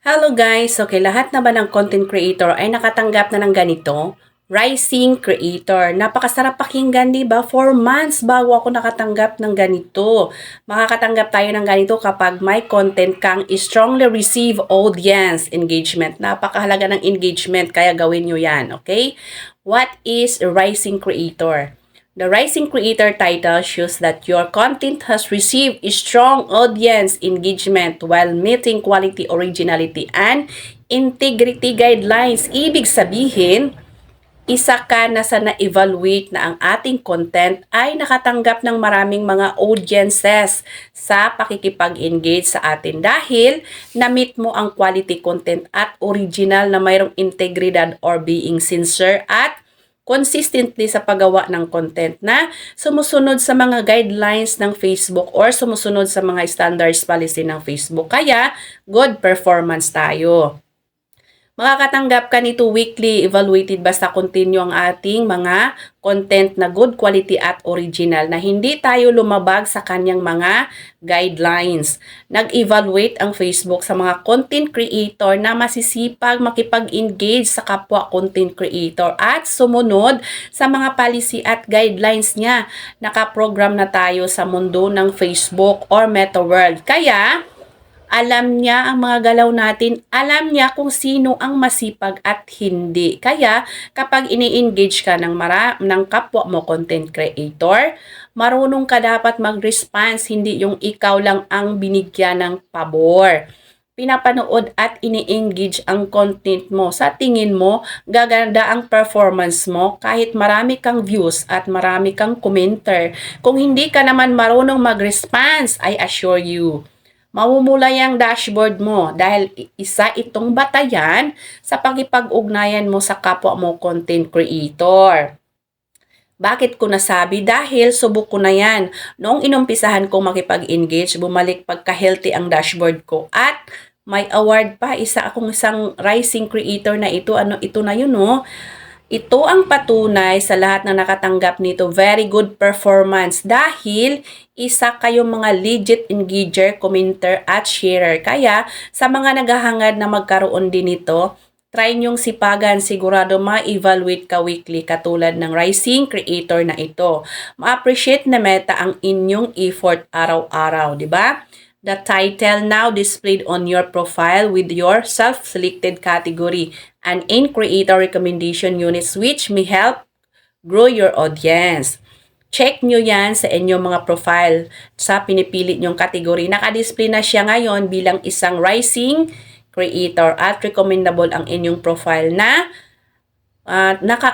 Hello guys! Okay, lahat na ba ng content creator ay nakatanggap na ng ganito? Rising Creator. Napakasarap pakinggan, di ba? 4 months bago ako nakatanggap ng ganito. Makakatanggap tayo ng ganito kapag may content kang strongly receive audience engagement. Napakahalaga ng engagement, kaya gawin nyo yan, okay? What is Rising Creator? The Rising Creator title shows that your content has received strong audience engagement while meeting quality, originality, and integrity guidelines. Ibig sabihin, isa ka na sa na-evaluate na ang ating content ay nakatanggap ng maraming mga audiences sa pakikipag-engage sa atin dahil na-meet mo ang quality content at original na mayroong integridad or being sincere at consistently sa paggawa ng content na sumusunod sa mga guidelines ng Facebook or sumusunod sa mga standards policy ng Facebook. Kaya, good performance tayo. Makakatanggap ka nito weekly evaluated basta continue ang ating mga content na good quality at original na hindi tayo lumabag sa kanyang mga guidelines. Nag-evaluate ang Facebook sa mga content creator na masisipag makipag-engage sa kapwa content creator at sumunod sa mga policy at guidelines niya. Nakaprogram na tayo sa mundo ng Facebook or Meta World. Kaya, alam niya ang mga galaw natin, alam niya kung sino ang masipag at hindi. Kaya, kapag ini-engage ka ng kapwa mo content creator, marunong ka dapat mag-response, hindi yung ikaw lang ang binigyan ng pabor. Pinapanood at ini-engage ang content mo. Sa tingin mo, gaganda ang performance mo kahit marami kang views at marami kang commenter. Kung hindi ka naman marunong mag-response, I assure you, mamumulay ang dashboard mo dahil isa itong batayan sa pakipag-ugnayan mo sa kapwa mo content creator. Bakit ko nasabi? Dahil subok ko na yan. Noong inumpisahan ko makipag-engage, bumalik pagka-healthy ang dashboard ko at may award pa. Akong isang rising creator na ito. Ito na yun, no? Ito ang patunay sa lahat na nakatanggap nito. Very good performance dahil isa kayong mga legit engager, commenter at sharer. Kaya sa mga naghahangad na magkaroon din nito, try nyong sipagan, sigurado ma-evaluate ka weekly katulad ng rising creator na ito. Ma-appreciate na Meta ang inyong effort araw-araw, di ba? The title now displayed on your profile with your self-selected category and in creator recommendation units which may help grow your audience. Check nyo yan sa inyong mga profile sa pinipili nyong category. Naka-display na siya ngayon bilang isang rising creator at recommendable ang inyong profile na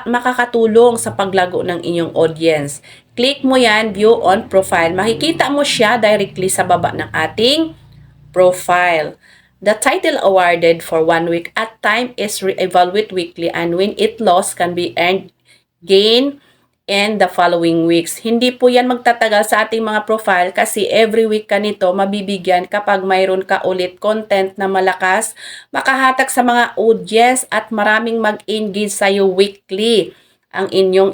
makakatulong sa paglago ng inyong audience. Click mo yan, view on profile. Makikita mo siya directly sa baba ng ating profile. The title awarded for 1 week at time is re-evaluate weekly and when it lost can be earned gain in the following weeks. Hindi po yan magtatagal sa ating mga profile kasi every week ka nito mabibigyan kapag mayroon ka ulit content na malakas, makahatak sa mga audience at maraming mag-engage sa'yo weekly ang inyong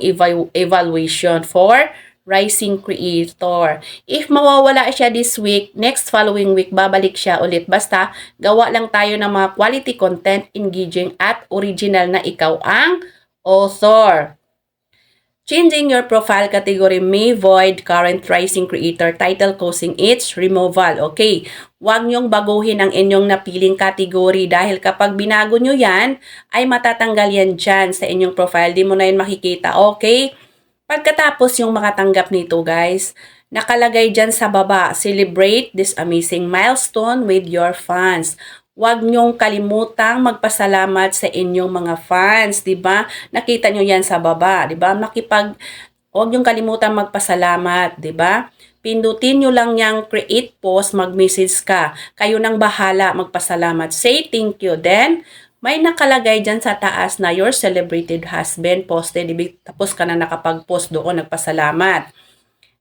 evaluation for rising creator. If mawawala siya this week, next following week, babalik siya ulit. Basta, gawa lang tayo ng mga quality content, engaging at original na ikaw ang author. Changing your profile category may void current rising creator title causing its removal. Okay, huwag niyong baguhin ang inyong napiling category dahil kapag binago nyo yan, ay matatanggal yan dyan sa inyong profile. Di mo na yun makikita. Okay? Pagkatapos yung makatanggap nito guys, nakalagay dyan sa baba, celebrate this amazing milestone with your fans. Huwag niyong kalimutang magpasalamat sa inyong mga fans, 'di ba? Nakita niyo 'yan sa baba, 'di ba? Huwag niyong kalimutan magpasalamat, 'di ba? Pindutin niyo lang yang create post, mag-message ka. Kayo nang bahala magpasalamat. Say thank you. Then, may nakalagay dyan sa taas na your celebrated husband posted. Tapos ka na nakapag-post doon, nagpasalamat.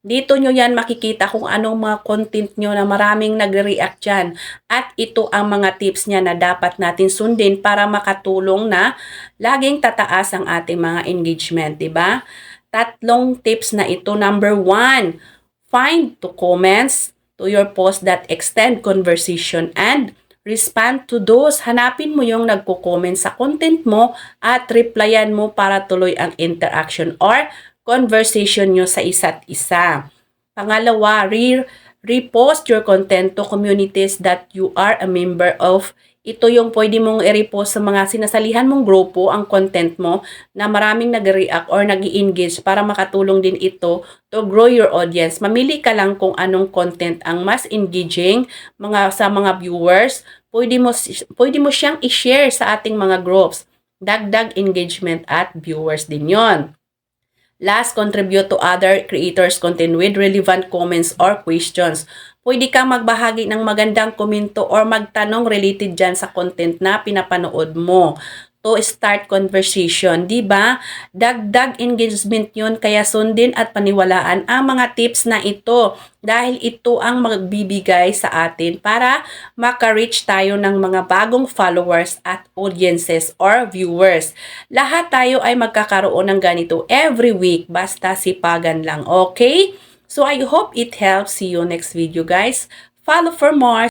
Dito nyo yan makikita kung anong mga content nyo na maraming nagre-react dyan. At ito ang mga tips niya na dapat natin sundin para makatulong na laging tataas ang ating mga engagement, diba? Tatlong tips na ito. Number 1, find two comments to your post that extend conversation and respond to those. Hanapin mo yung nagko-comment sa content mo at replyan mo para tuloy ang interaction or conversation nyo sa isa't isa. Pangalawa, repost your content to communities that you are a member of. Ito yung pwede mong i-repost sa mga sinasalihan mong grupo ang content mo na maraming nag-react or nag-engage para makatulong din ito to grow your audience. Mamili ka lang kung anong content ang mas engaging sa mga viewers. Pwede mo siyang i-share sa ating mga groups. Dagdag engagement at viewers din yon. Last, contribute to other creators' content with relevant comments or questions. Pwede kang magbahagi ng magandang komento or magtanong related dyan sa content na pinapanood mo to start conversation, di ba? Dagdag engagement yun, kaya sundin at paniwalaan ang mga tips na ito dahil ito ang magbibigay sa atin para maka-reach tayo ng mga bagong followers at audiences or viewers. Lahat tayo ay magkakaroon ng ganito every week, basta sipagan lang, okay? So I hope it helps. See you next video, guys. Follow for more.